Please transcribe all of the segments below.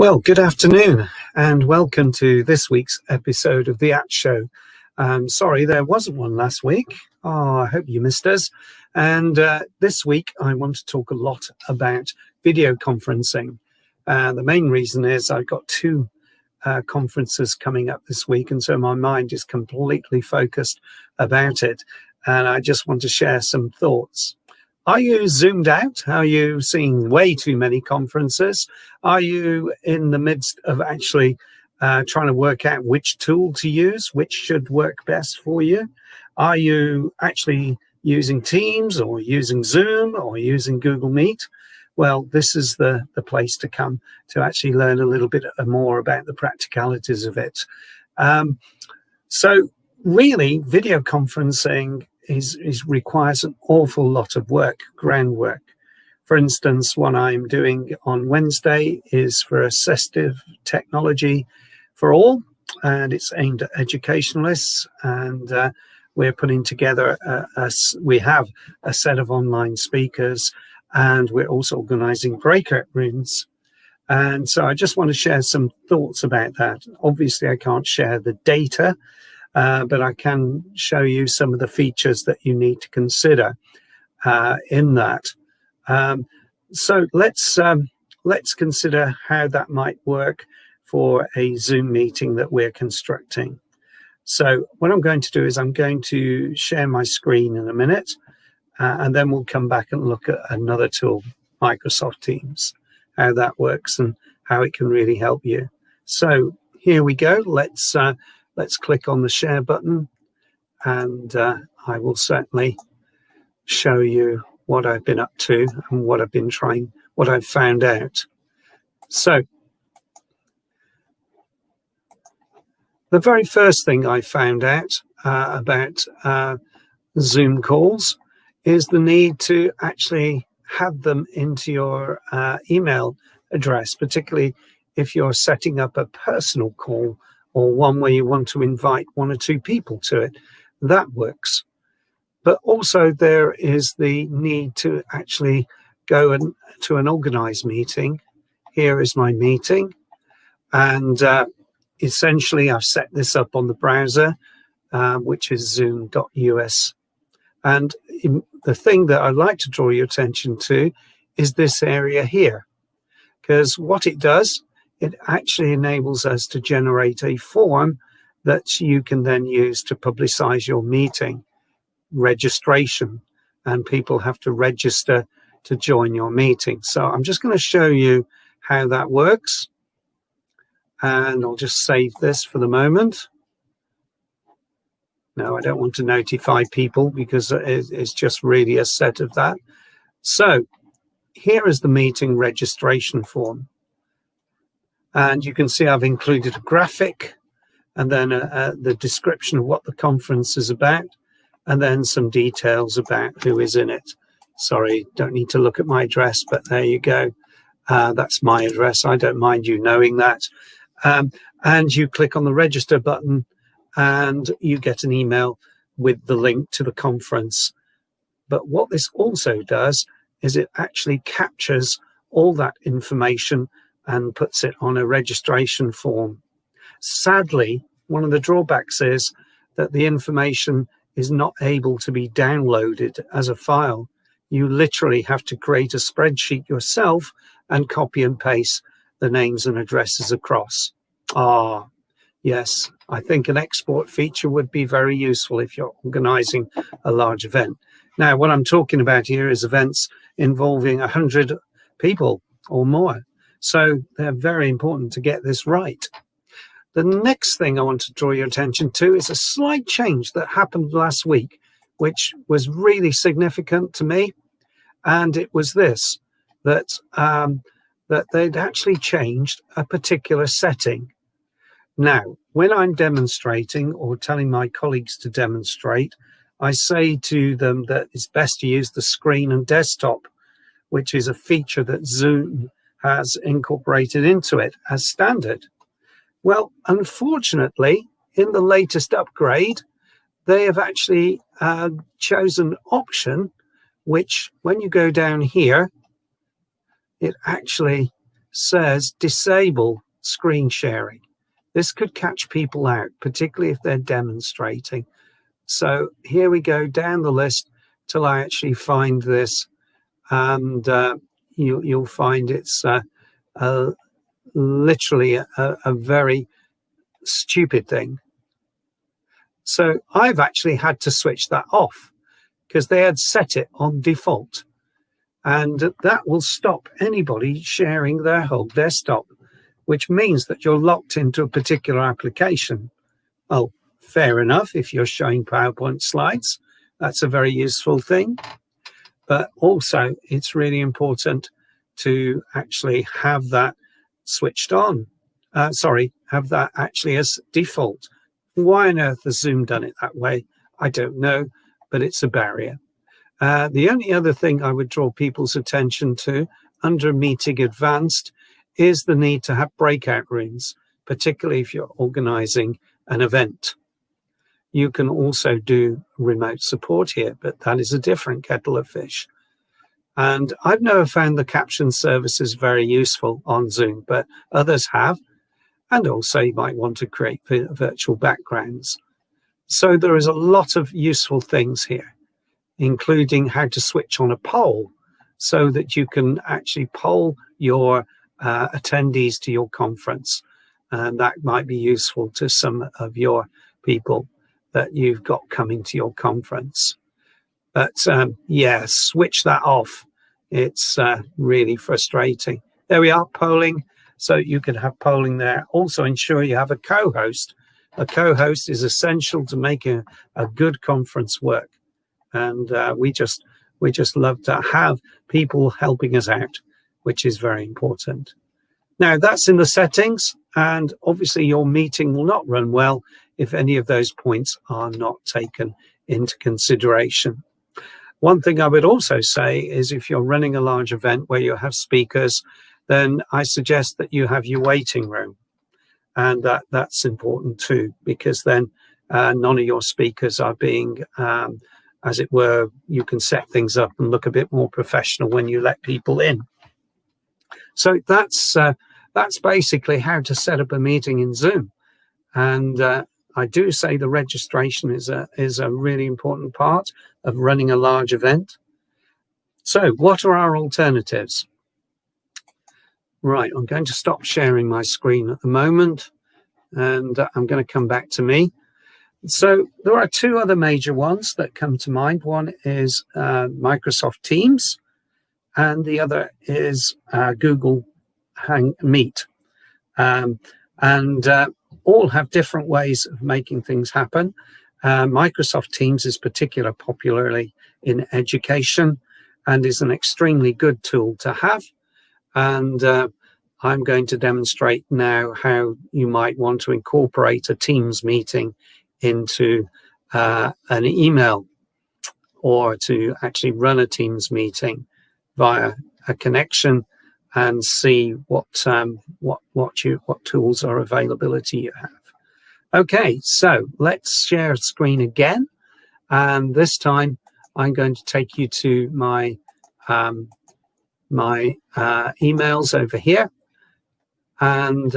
Well, good afternoon and welcome to this week's episode of The At Show. Sorry, there wasn't one last week. I hope you missed us. And this week, I want to talk a lot about video conferencing. The main reason is I've got two conferences coming up this week, and so my mind is completely focused about it. And I just want to share some thoughts. Are you zoomed out? Are you seeing way too many conferences? Are you in the midst of actually trying to work out which tool to use, which should work best for you? Are you actually using Teams or using Zoom or using Google Meet? Well, this is the place to come to actually learn a little bit more about the practicalities of it. So really, video conferencing requires an awful lot of work, groundwork. For instance, what I'm doing on Wednesday is for Assistive Technology for All, and it's aimed at educationalists. And we're putting together, we have a set of online speakers, and we're also organizing breakout rooms. And so I just want to share some thoughts about that. Obviously, I can't share the data, but I can show you some of the features that you need to consider in that. So let's consider how that might work for a Zoom meeting that we're constructing. So what I'm going to do is I'm going to share my screen in a minute, and then we'll come back and look at another tool, Microsoft Teams, how that works and how it can really help you. So here we go. Let's click on the share button, and I will certainly show you what I've been up to and what I've found out. So the very first thing I found out about Zoom calls is the need to actually have them into your email address, particularly if you're setting up a personal call or one where you want to invite one or two people to it. That works. But also there is the need to actually go to an organized meeting. Here is my meeting. And essentially I've set this up on the browser, which is zoom.us. And the thing that I'd like to draw your attention to is this area here. Because what it does, it actually enables us to generate a form that you can then use to publicize your meeting, registration, and people have to register to join your meeting. So I'm just going to show you how that works. And I'll just save this for the moment. No, I don't want to notify people because it's just really a set of that. So here is the meeting registration form. And you can see I've included a graphic and then the description of what the conference is about, and then some details about who is in it. Sorry, don't need to look at my address, but there you go. That's my address. I don't mind you knowing that. And you click on the register button and you get an email with the link to the conference. But what this also does is it actually captures all that information and puts it on a registration form. Sadly, one of the drawbacks is that the information is not able to be downloaded as a file. You literally have to create a spreadsheet yourself and copy and paste the names and addresses across. Yes, I think an export feature would be very useful if you're organizing a large event. Now, what I'm talking about here is events involving 100 people or more. So they're very important to get this right. The next thing I want to draw your attention to is a slight change that happened last week, which was really significant to me. And it was this, that they'd actually changed a particular setting. Now, when I'm demonstrating or telling my colleagues to demonstrate, I say to them that it's best to use the screen and desktop, which is a feature that Zoom has incorporated into it as standard. Well, unfortunately, in the latest upgrade, they have actually chosen an option, which when you go down here, it actually says disable screen sharing. This could catch people out, particularly if they're demonstrating. So here we go down the list till I actually find this, and you'll find it's literally a very stupid thing. So I've actually had to switch that off because they had set it on default, and that will stop anybody sharing their whole desktop, which means that you're locked into a particular application. Oh, fair enough. If you're showing PowerPoint slides, that's a very useful thing. But also, it's really important to actually have that switched on. Have that actually as default. Why on earth has Zoom done it that way? I don't know, but it's a barrier. The only other thing I would draw people's attention to under Meeting Advanced is the need to have breakout rooms, particularly if you're organizing an event. You can also do remote support here, but that is a different kettle of fish. And I've never found the caption services very useful on Zoom, but others have. And also you might want to create virtual backgrounds. So there is a lot of useful things here, including how to switch on a poll so that you can actually poll your attendees to your conference. And that might be useful to some of your people that you've got coming to your conference. But yeah, switch that off. It's really frustrating. There we are, polling. So you can have polling there. Also ensure you have a co-host. A co-host is essential to make a good conference work. And we just love to have people helping us out, which is very important. Now that's in the settings, and obviously your meeting will not run well if any of those points are not taken into consideration. One thing I would also say is if you're running a large event where you have speakers, then I suggest that you have your waiting room. And that's important too, because then none of your speakers are being, as it were, you can set things up and look a bit more professional when you let people in. So that's basically how to set up a meeting in Zoom. And I do say the registration is a really important part of running a large event. So what are our alternatives? Right, I'm going to stop sharing my screen at the moment, and I'm going to come back to me. So there are two other major ones that come to mind. One is Microsoft Teams, and the other is Google Meet. And all have different ways of making things happen. Microsoft Teams is particularly popularly in education and is an extremely good tool to have. And I'm going to demonstrate now how you might want to incorporate a Teams meeting into an email, or to actually run a Teams meeting via a connection and see what tools or availability you have. Okay, so let's share screen again, and this time I'm going to take you to my emails over here, and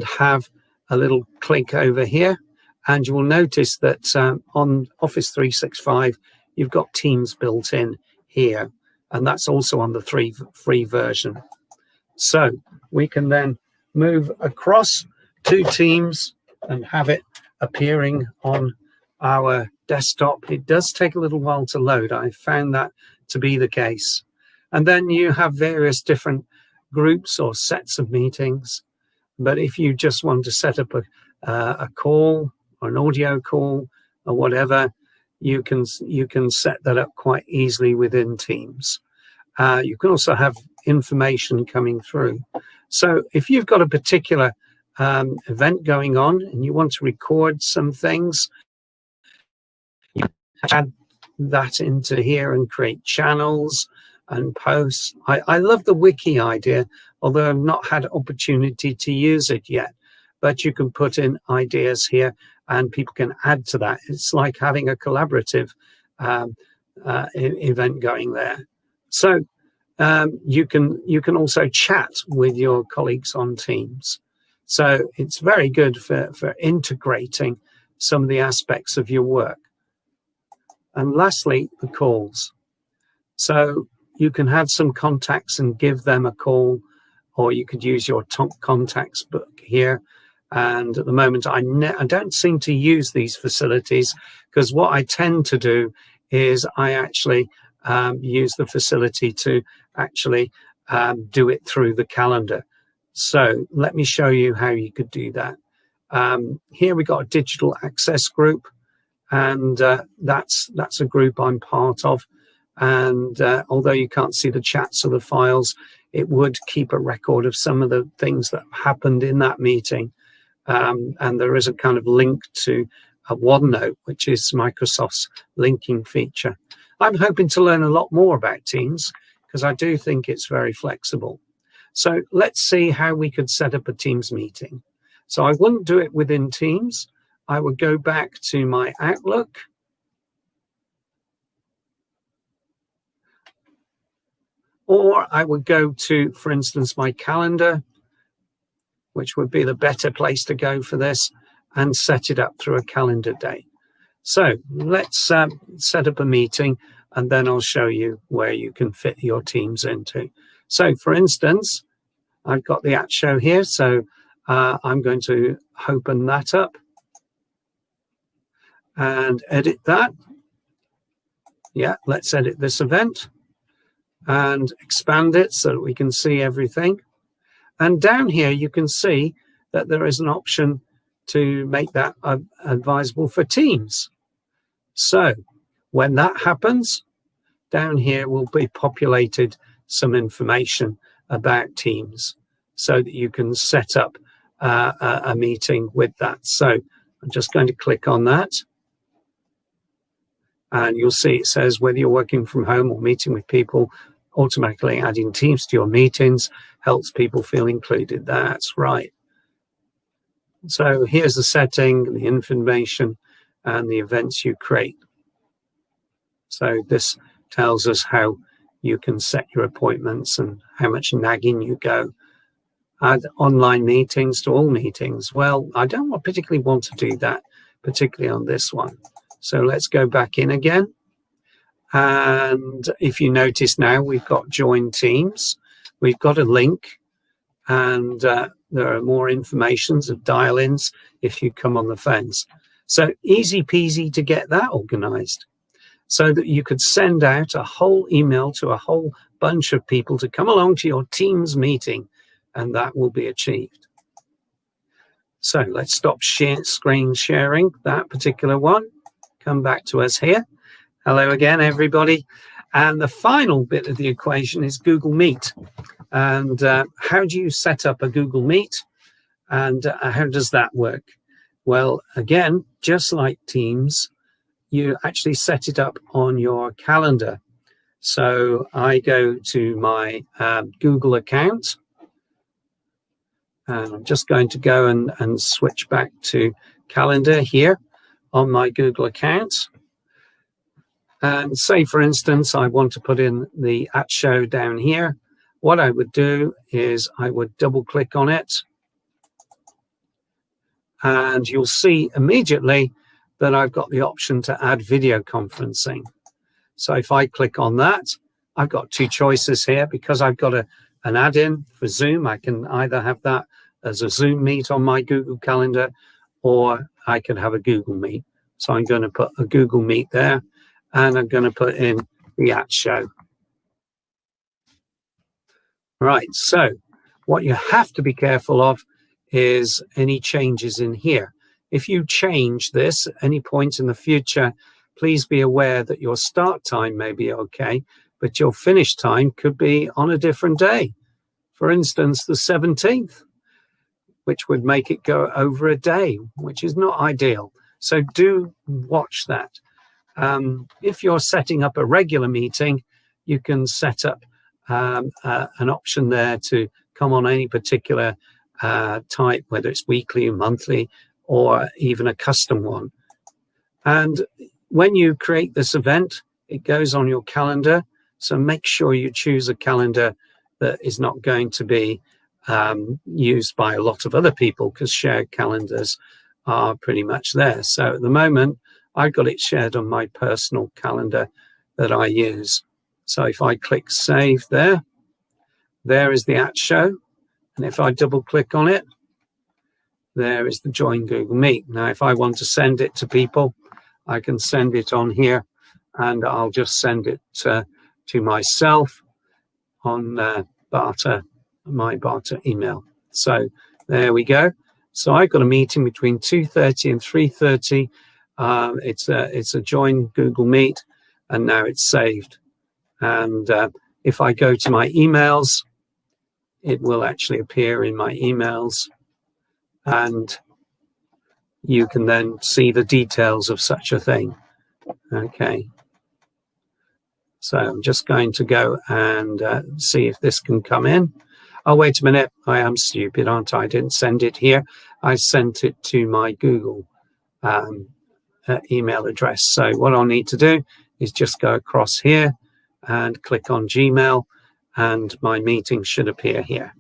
have a little click over here, and you will notice that on Office 365 you've got Teams built in here, and that's also on the free version. So we can then move across to Teams and have it appearing on our desktop. It does take a little while to load. I found that to be the case. And then you have various different groups or sets of meetings. But if you just want to set up a call or an audio call or whatever, you can set that up quite easily within Teams. You can also have information coming through. So if you've got a particular event going on and you want to record some things, you add that into here and create channels and posts. I love the wiki idea, although I've not had opportunity to use it yet. But you can put in ideas here and people can add to that. It's like having a collaborative event going there. So you can also chat with your colleagues on Teams. So it's very good for integrating some of the aspects of your work. And lastly, the calls. So you can have some contacts and give them a call, or you could use your top contacts book here. And at the moment, I don't seem to use these facilities, because what I tend to do is I actually use the facility to actually do it through the calendar. So let me show you how you could do that. Here we got a digital access group, and that's a group I'm part of. And although you can't see the chats or the files, it would keep a record of some of the things that happened in that meeting. And there is a kind of link to a OneNote, which is Microsoft's linking feature. I'm hoping to learn a lot more about Teams, because I do think it's very flexible. So let's see how we could set up a Teams meeting. So I wouldn't do it within Teams. I would go back to my Outlook. Or I would go to, for instance, my calendar, which would be the better place to go for this, and set it up through a calendar day. So let's set up a meeting, and then I'll show you where you can fit your Teams into. So for instance, I've got the @show here, so I'm going to open that up and edit that. Yeah, let's edit this event and expand it so that we can see everything. And down here, you can see that there is an option to make that advisable for Teams. So when that happens, down here will be populated some information about Teams so that you can set up a meeting with that. So I'm just going to click on that. And you'll see it says whether you're working from home or meeting with people, automatically adding Teams to your meetings helps people feel included. That's right. So here's the setting, the information, and the events you create. So this tells us how you can set your appointments and how much nagging you go. Add online meetings to all meetings. Well, I don't particularly want to do that, particularly on this one. So let's go back in again. And if you notice now, we've got join Teams. We've got a link, and there are more informations of dial-ins if you come on the phones. So easy peasy to get that organized so that you could send out a whole email to a whole bunch of people to come along to your Teams meeting, and that will be achieved. So let's stop screen sharing that particular one. Come back to us here. Hello again, everybody. And the final bit of the equation is Google Meet. And how do you set up a Google Meet? And how does that work? Well, again, just like Teams, you actually set it up on your calendar. So I go to my Google account. And I'm just going to go and switch back to calendar here on my Google account. And say, for instance, I want to put in the @show down here. What I would do is I would double click on it. And you'll see immediately that I've got the option to add video conferencing. So if I click on that, I've got two choices here. Because I've got an add-in for Zoom, I can either have that as a Zoom meet on my Google Calendar, or I can have a Google Meet. So I'm going to put a Google Meet there. And I'm going to put in the @show. Right, so what you have to be careful of is any changes in here. If you change this at any point in the future, please be aware that your start time may be okay, but your finish time could be on a different day. For instance, the 17th, which would make it go over a day, which is not ideal. So do watch that. If you're setting up a regular meeting, you can set up an option there to come on any particular type, whether it's weekly, monthly, or even a custom one. And when you create this event, it goes on your calendar. So make sure you choose a calendar that is not going to be used by a lot of other people, because shared calendars are pretty much there. So at the moment, I've got it shared on my personal calendar that I use. So if I click save there is the @show. And if I double click on it, there is the join Google Meet. Now, if I want to send it to people, I can send it on here, and I'll just send it to myself on my Barter email. So there we go. So I've got a meeting between 2:30 and 3:30. It's a join Google Meet, and now it's saved. And if I go to my emails, it will actually appear in my emails, and you can then see the details of such a thing. Okay. So I'm just going to go and see if this can come in. Oh, wait a minute. I am stupid, aren't I? I didn't send it here. I sent it to my Google email address. So what I'll need to do is just go across here and click on Gmail, and my meeting should appear here.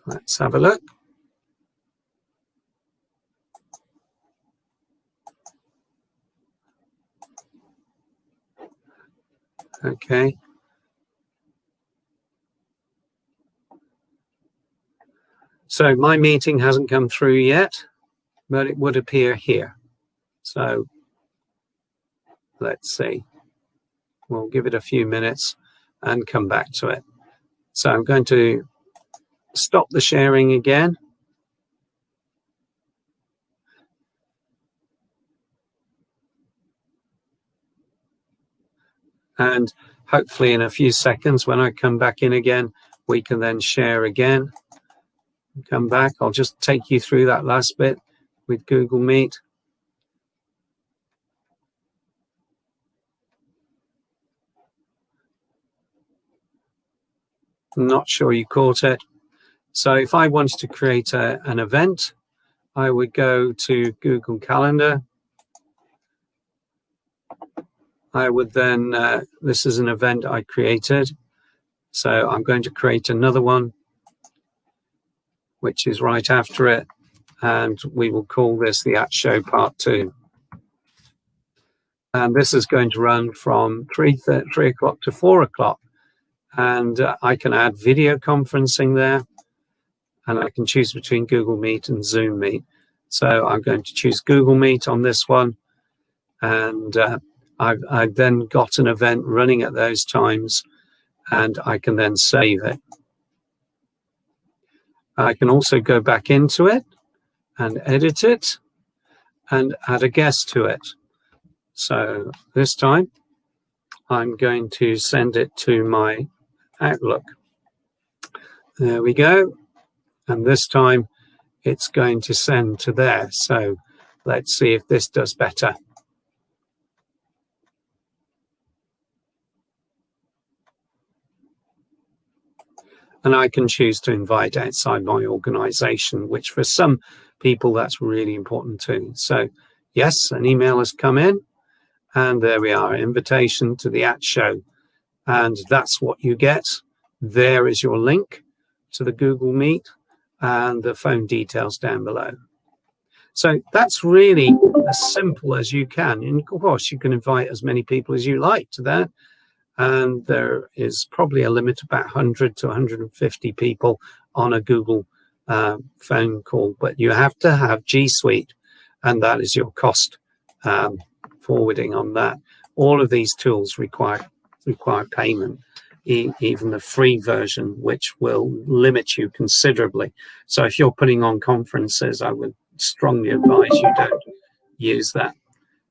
Let's have a look. Okay. So my meeting hasn't come through yet, but it would appear here. So let's see. We'll give it a few minutes and come back to it. So I'm going to stop the sharing again. And hopefully in a few seconds, when I come back in again, we can then share again. Come back. I'll just take you through that last bit with Google Meet. I'm not sure you caught it. So if I wanted to create an event, I would go to Google Calendar. I would then, this is an event I created. So I'm going to create another one, which is right after it. And we will call this the @show Part 2. And this is going to run from 3 o'clock to 4 o'clock. And I can add video conferencing there. And I can choose between Google Meet and Zoom Meet. So I'm going to choose Google Meet on this one. And I've then got an event running at those times, and I can then save it. I can also go back into it and edit it and add a guest to it. So this time I'm going to send it to my Outlook. There we go. And this time it's going to send to there. So let's see if this does better. And I can choose to invite outside my organization, which for some people, that's really important too. So yes, an email has come in, and there we are, invitation to the @show. And that's what you get. There is your link to the Google Meet and the phone details down below. So that's really as simple as you can. And of course, you can invite as many people as you like to that. And there is probably a limit of about 100 to 150 people on a Google phone call. But you have to have G Suite, and that is your cost forwarding on that. All of these tools require payment, even the free version, which will limit you considerably. So if you're putting on conferences, I would strongly advise you don't use that.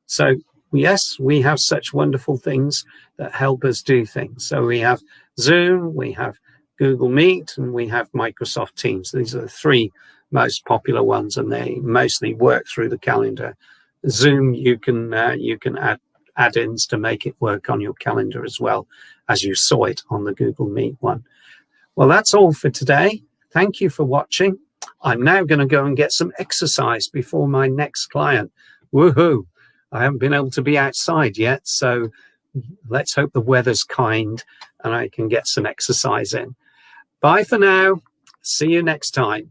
So yes, we have such wonderful things that help us do things. So we have Zoom, we have Google Meet, and we have Microsoft Teams. These are the three most popular ones, and they mostly work through the calendar. Zoom, you can add add-ins to make it work on your calendar as well, as you saw it on the Google Meet one. Well, that's all for today. Thank you for watching. I'm now going to go and get some exercise before my next client. Woohoo! I haven't been able to be outside yet, so let's hope the weather's kind and I can get some exercise in. Bye for now. See you next time.